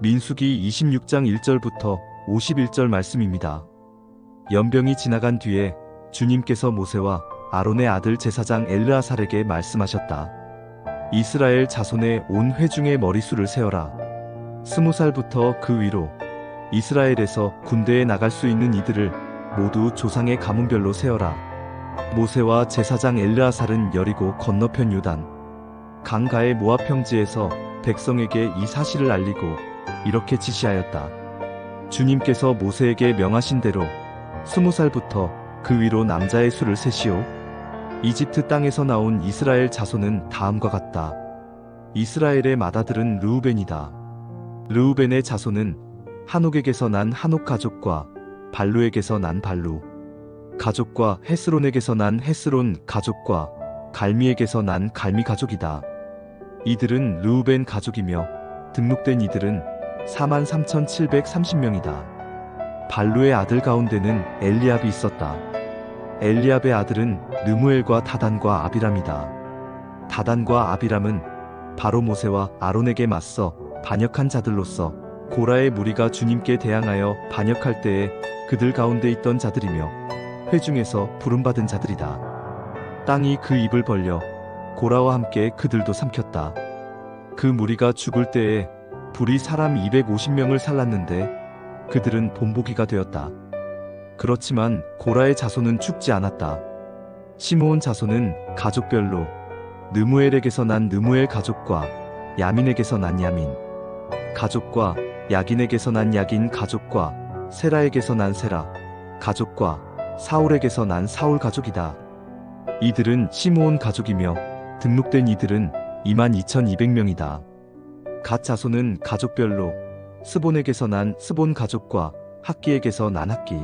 민수기 26장 1절부터 51절 말씀입니다. 연병이 지나간 뒤에 주님께서 모세와 아론의 아들 제사장 엘르아살에게 말씀하셨다. 이스라엘 자손의 온 회중의 머리수를 세어라. 20살부터 그 위로 이스라엘에서 군대에 나갈 수 있는 이들을 모두 조상의 가문별로 세어라. 모세와 제사장 엘르아살은 여리고 건너편 요단 강가의 모압 평지에서 백성에게 이 사실을 알리고 이렇게 지시하였다. 주님께서 모세에게 명하신 대로 20살부터 그 위로 남자의 수를 세시오. 이집트 땅에서 나온 이스라엘 자손은 다음과 같다. 이스라엘의 맏아들은 르우벤이다. 르우벤의 자손은 한옥에게서 난 한옥 가족과 발루에게서 난 발루 가족과 헤스론에게서 난 헤스론 가족과 갈미에게서 난 갈미 가족이다. 이들은 르우벤 가족이며 등록된 이들은 43,730명이다. 발루의 아들 가운데는 엘리압이 있었다. 엘리압의 아들은 르무엘과 다단과 아비람이다. 다단과 아비람은 바로 모세와 아론에게 맞서 반역한 자들로서 고라의 무리가 주님께 대항하여 반역할 때에 그들 가운데 있던 자들이며 회중에서 부름받은 자들이다. 땅이 그 입을 벌려 고라와 함께 그들도 삼켰다. 그 무리가 죽을 때에 불이 사람 250명을 살랐는데 그들은 본보기가 되었다. 그렇지만 고라의 자손은 죽지 않았다. 시므온 자손은 가족별로 느무엘에게서 난 느무엘 가족과 야민에게서 난 야민 가족과 야긴에게서 난 야긴 가족과 세라에게서 난 세라 가족과 사울에게서 난 사울 가족이다. 이들은 시므온 가족이며 등록된 이들은 22,200명이다. 갓 자손은 가족별로 스본에게서 난 스본 가족과 학기에게서 난 학기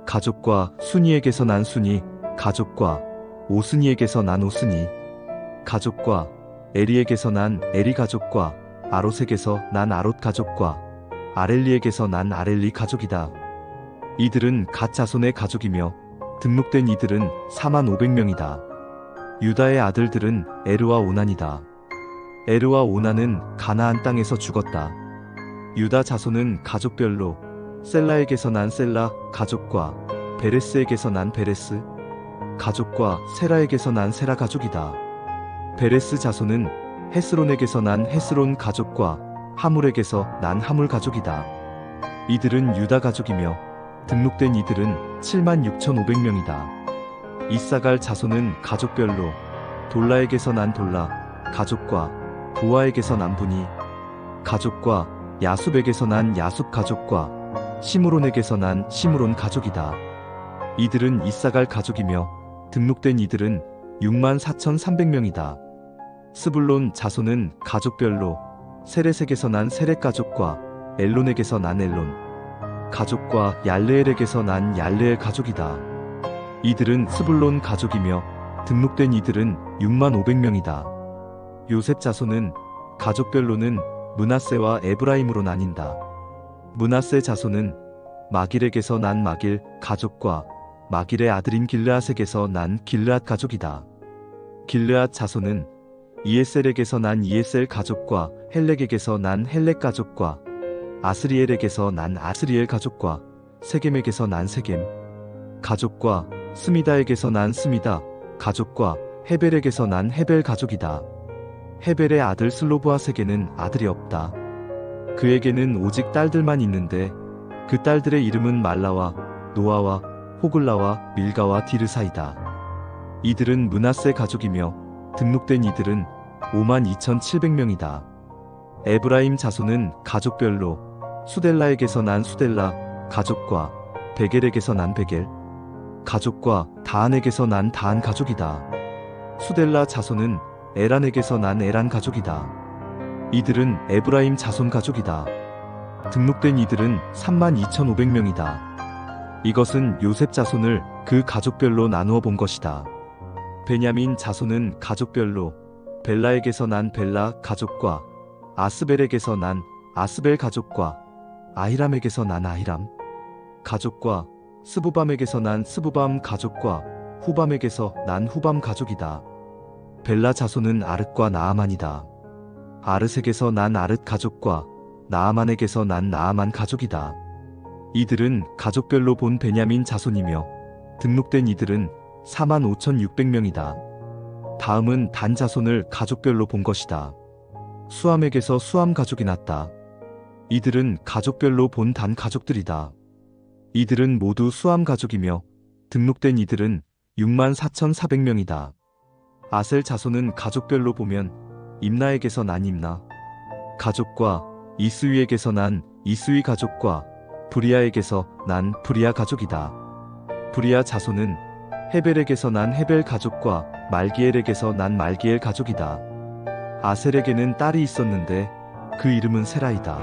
가족과 순이에게서 난 순이 가족과 오스니에게서 난 오스니 가족과 에리에게서 난 에리 가족과 아롯에게서 난 아롯 가족과 아렐리에게서 난 아렐리 가족이다. 이들은 갓 자손의 가족이며 등록된 이들은 45,000명이다. 유다의 아들들은 에르와 오난이다. 에르와 오난은 가나안 땅에서 죽었다. 유다 자손은 가족별로 셀라에게서 난 셀라 가족과 베레스에게서 난 베레스 가족과 세라에게서 난 세라 가족이다. 베레스 자손은 헤스론에게서 난 헤스론 가족과 하물에게서 난 하물 가족이다. 이들은 유다 가족이며 등록된 이들은 76,500명이다. 이사갈 자손은 가족별로 돌라에게서 난 돌라 가족과 부아에게서 난 분이 가족과 야숲에게서 난 야숲 가족과 시므론에게서 난 시므론 가족이다. 이들은 이사갈 가족이며 등록된 이들은 64,300명이다. 스불론 자손은 가족별로 세렛에게서 난 세렛 가족과 엘론에게서 난 엘론 가족과 얄레엘에게서 난 얄레엘 가족이다. 이들은 스불론 가족이며 등록된 이들은 65,000명이다. 요셉 자손은 가족별로는 므낫세와 에브라임으로 나뉜다. 므낫세 자손은 마길에게서 난 마길 가족과 마길의 아들인 길르앗에게서 난 길르앗 가족이다. 길르앗 자손은 이에셀에게서 난 이에셀 가족과 헬렉에게서 난 헬렉 가족과 아스리엘에게서 난 아스리엘 가족과 세겜에게서 난 세겜 가족과 스미다에게서 난 스미다 가족과 헤벨에게서 난 헤벨 가족이다. 헤벨의 아들 슬로브아세게는 아들이 없다. 그에게는 오직 딸들만 있는데 그 딸들의 이름은 말라와 노아와 호글라와 밀가와 디르사이다. 이들은 므낫세 가족이며 등록된 이들은 52,700명이다. 에브라임 자손은 가족별로 수델라에게서 난 수델라 가족과 베겔에게서 난 베겔 가족과 다한에게서 난 다한 가족이다. 수델라 자손은 에란에게서 난 에란 가족이다. 이들은 에브라임 자손 가족이다. 등록된 이들은 32,500명이다. 이것은 요셉 자손을 그 가족별로 나누어 본 것이다. 베냐민 자손은 가족별로 벨라에게서 난 벨라 가족과 아스벨에게서 난 아스벨 가족과 아히람에게서 난 아히람 가족과 스부밤에게서 난 스부밤 가족과 후밤에게서 난 후밤 가족이다. 벨라 자손은 아릇과 나아만이다. 아릇에게서 난 아릇 가족과 나아만에게서 난 나아만 가족이다. 이들은 가족별로 본 베냐민 자손이며 등록된 이들은 45,600명이다. 다음은 단 자손을 가족별로 본 것이다. 수함에게서 수함 가족이 났다. 이들은 가족별로 본 단 가족들이다. 이들은 모두 수함 가족이며 등록된 이들은 64,400명이다. 아셀 자손은 가족별로 보면 임나에게서 난 임나 가족과 이스위에게서 난 이스위 가족과 브리아에게서 난 브리아 가족이다. 브리아 자손은 헤벨에게서 난 헤벨 가족과 말기엘에게서 난 말기엘 가족이다. 아셀에게는 딸이 있었는데 그 이름은 세라이다.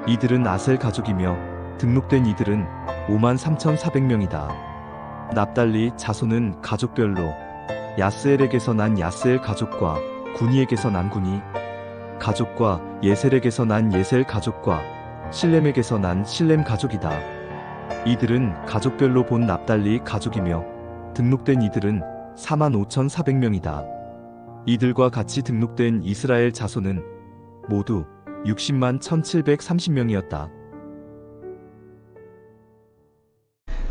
이들은 아셀 가족이며 등록된 이들은 53,400명이다. 납달리 자손은 가족별로 야스엘에게서 난 야스엘 가족과 구니에게서 난 구니 가족과 예셀에게서 난 예셀 가족과 실렘에게서 난 실렘 가족이다. 이들은 가족별로 본 납달리 가족이며 등록된 이들은 45,400명이다. 이들과 같이 등록된 이스라엘 자손은 모두 60만 1,730명이었다.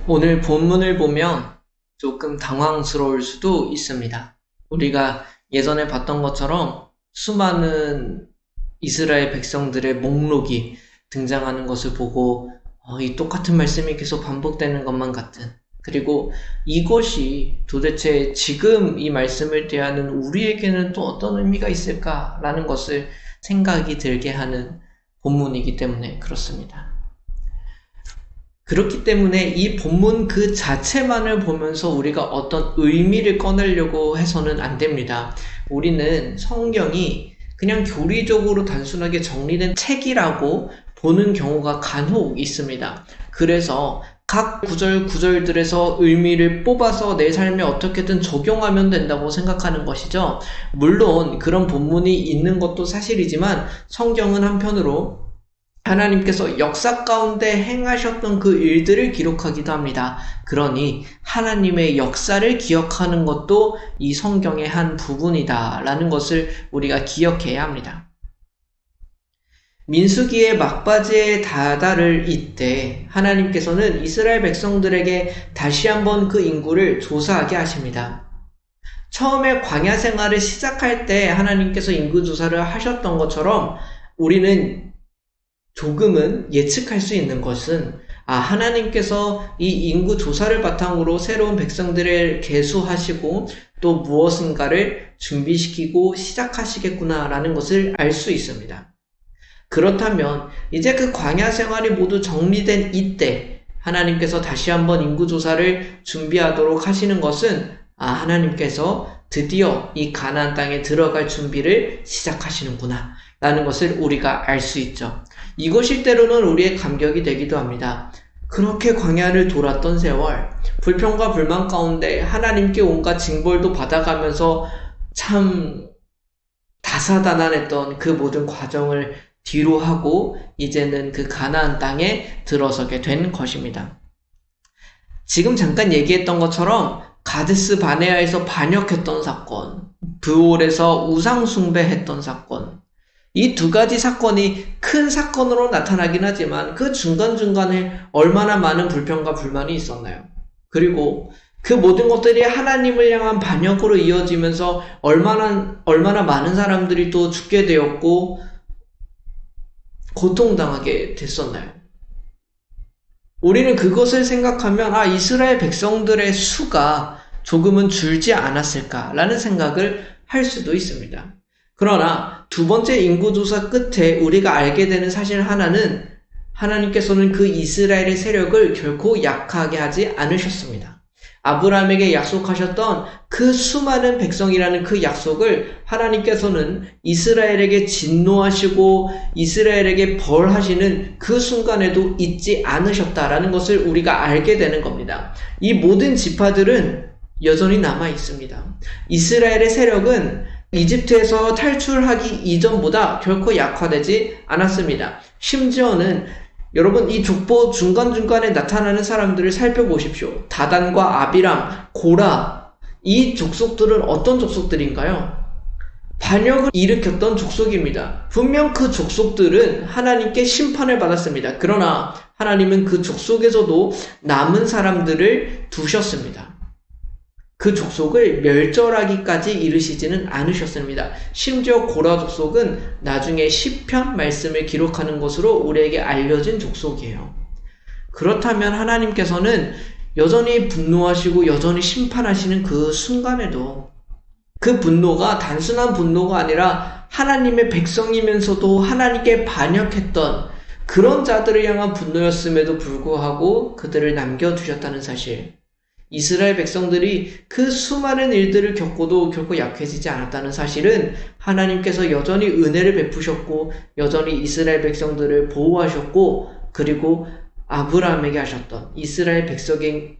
오늘 본문을 보면 조금 당황스러울 수도 있습니다. 우리가 예전에 봤던 것처럼 수많은 이스라엘 백성들의 목록이 등장하는 것을 보고 이 똑같은 말씀이 계속 반복되는 것만 같은, 그리고 이것이 도대체 지금 이 말씀을 대하는 우리에게는 또 어떤 의미가 있을까라는 것을 생각이 들게 하는 본문이기 때문에 그렇습니다. 그렇기 때문에 이 본문 그 자체만을 보면서 우리가 어떤 의미를 꺼내려고 해서는 안 됩니다. 우리는 성경이 그냥 교리적으로 단순하게 정리된 책이라고 보는 경우가 간혹 있습니다. 그래서 각 구절들에서 의미를 뽑아서 내 삶에 어떻게든 적용하면 된다고 생각하는 것이죠. 물론 그런 본문이 있는 것도 사실이지만 성경은 한편으로 하나님께서 역사 가운데 행하셨던 그 일들을 기록하기도 합니다. 그러니 하나님의 역사를 기억하는 것도 이 성경의 한 부분이다라는 것을 우리가 기억해야 합니다. 민수기의 막바지에 다다를 이때 하나님께서는 이스라엘 백성들에게 다시 한번 그 인구를 조사하게 하십니다. 처음에 광야 생활을 시작할 때 하나님께서 인구 조사를 하셨던 것처럼 우리는 조금은 예측할 수 있는 것은 하나님께서 이 인구 조사를 바탕으로 새로운 백성들을 계수하시고 또 무엇인가를 준비시키고 시작하시겠구나라는 것을 알 수 있습니다. 그렇다면 이제 그 광야 생활이 모두 정리된 이때 하나님께서 다시 한번 인구조사를 준비하도록 하시는 것은 하나님께서 드디어 이 가나안 땅에 들어갈 준비를 시작하시는구나 라는 것을 우리가 알 수 있죠. 이것이 때로는 우리의 감격이 되기도 합니다. 그렇게 광야를 돌았던 세월, 불평과 불만 가운데 하나님께 온갖 징벌도 받아가면서 참 다사다난했던 그 모든 과정을 뒤로 하고 이제는 그 가나안 땅에 들어서게 된 것입니다. 지금 잠깐 얘기했던 것처럼 가데스 바네아에서 반역했던 사건, 브올에서 우상 숭배했던 사건, 이 두 가지 사건이 큰 사건으로 나타나긴 하지만 그 중간중간에 얼마나 많은 불평과 불만이 있었나요? 그리고 그 모든 것들이 하나님을 향한 반역으로 이어지면서 얼마나 많은 사람들이 또 죽게 되었고 고통당하게 됐었나요? 우리는 그것을 생각하면 이스라엘 백성들의 수가 조금은 줄지 않았을까라는 생각을 할 수도 있습니다. 그러나 두 번째 인구조사 끝에 우리가 알게 되는 사실 하나는 하나님께서는 그 이스라엘의 세력을 결코 약하게 하지 않으셨습니다. 아브라함에게 약속하셨던 그 수많은 백성이라는 그 약속을 하나님께서는 이스라엘에게 진노하시고 이스라엘에게 벌하시는 그 순간에도 잊지 않으셨다라는 것을 우리가 알게 되는 겁니다. 이 모든 지파들은 여전히 남아 있습니다. 이스라엘의 세력은 이집트에서 탈출하기 이전보다 결코 약화되지 않았습니다. 심지어는 여러분 이 족보 중간중간에 나타나는 사람들을 살펴보십시오. 다단과 아비람, 고라, 이 족속들은 어떤 족속들인가요? 반역을 일으켰던 족속입니다. 분명 그 족속들은 하나님께 심판을 받았습니다. 그러나 하나님은 그 족속에서도 남은 사람들을 두셨습니다. 그 족속을 멸절하기까지 이르시지는 않으셨습니다. 심지어 고라 족속은 나중에 시편 말씀을 기록하는 것으로 우리에게 알려진 족속이에요. 그렇다면 하나님께서는 여전히 분노하시고 여전히 심판하시는 그 순간에도 그 분노가 단순한 분노가 아니라 하나님의 백성이면서도 하나님께 반역했던 그런 자들을 향한 분노였음에도 불구하고 그들을 남겨두셨다는 사실, 이스라엘 백성들이 그 수많은 일들을 겪고도 결코 약해지지 않았다는 사실은 하나님께서 여전히 은혜를 베푸셨고 여전히 이스라엘 백성들을 보호하셨고 그리고 아브라함에게 하셨던 이스라엘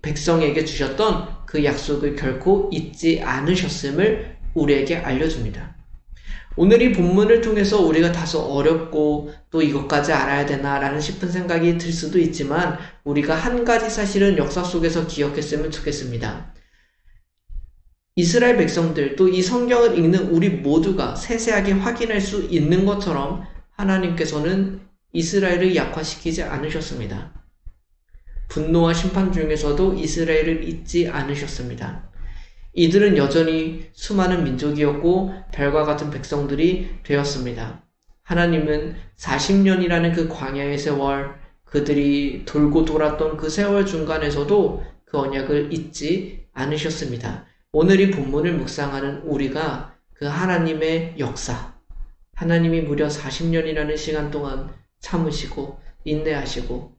백성에게 주셨던 그 약속을 결코 잊지 않으셨음을 우리에게 알려줍니다. 오늘 이 본문을 통해서 우리가 다소 어렵고 또 이것까지 알아야 되나라는 싶은 생각이 들 수도 있지만 우리가 한 가지 사실은 역사 속에서 기억했으면 좋겠습니다. 이스라엘 백성들 또 이 성경을 읽는 우리 모두가 세세하게 확인할 수 있는 것처럼 하나님께서는 이스라엘을 약화시키지 않으셨습니다. 분노와 심판 중에서도 이스라엘을 잊지 않으셨습니다. 이들은 여전히 수많은 민족이었고 별과 같은 백성들이 되었습니다. 하나님은 40년이라는 그 광야의 세월, 그들이 돌고 돌았던 그 세월 중간에서도 그 언약을 잊지 않으셨습니다. 오늘 이 본문을 묵상하는 우리가 그 하나님의 역사, 하나님이 무려 40년이라는 시간 동안 참으시고 인내하시고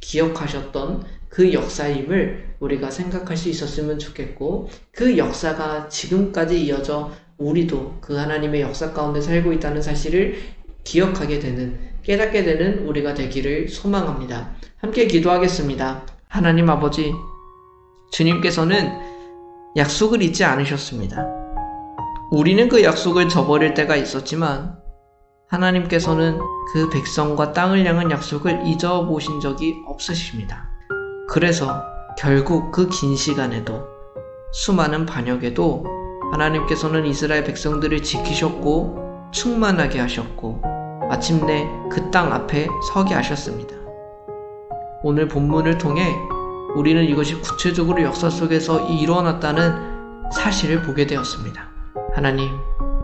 기억하셨던 그 역사임을 우리가 생각할 수 있었으면 좋겠고, 그 역사가 지금까지 이어져 우리도 그 하나님의 역사 가운데 살고 있다는 사실을 기억하게 되는, 깨닫게 되는 우리가 되기를 소망합니다. 함께 기도하겠습니다. 하나님 아버지, 주님께서는 약속을 잊지 않으셨습니다. 우리는 그 약속을 저버릴 때가 있었지만 하나님께서는 그 백성과 땅을 향한 약속을 잊어보신 적이 없으십니다. 그래서 결국 그 긴 시간에도 수많은 반역에도 하나님께서는 이스라엘 백성들을 지키셨고 충만하게 하셨고 마침내 그 땅 앞에 서게 하셨습니다. 오늘 본문을 통해 우리는 이것이 구체적으로 역사 속에서 일어났다는 사실을 보게 되었습니다. 하나님,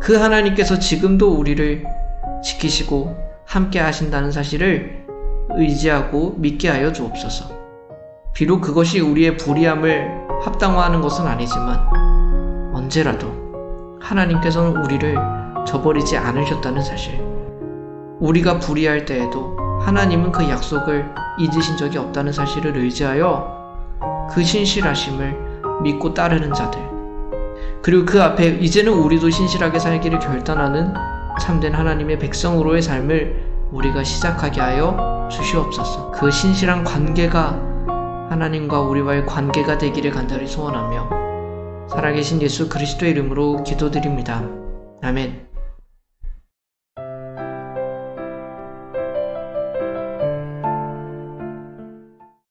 그 하나님께서 지금도 우리를 지키시고 함께 하신다는 사실을 의지하고 믿게 하여 주옵소서. 비록 그것이 우리의 불의함을 합당화하는 것은 아니지만 언제라도 하나님께서는 우리를 저버리지 않으셨다는 사실, 우리가 불의할 때에도 하나님은 그 약속을 잊으신 적이 없다는 사실을 의지하여 그 신실하심을 믿고 따르는 자들, 그리고 그 앞에 이제는 우리도 신실하게 살기를 결단하는 참된 하나님의 백성으로의 삶을 우리가 시작하게 하여 주시옵소서. 그 신실한 관계가 하나님과 우리와의 관계가 되기를 간절히 소원하며 살아계신 예수 그리스도의 이름으로 기도드립니다. 아멘.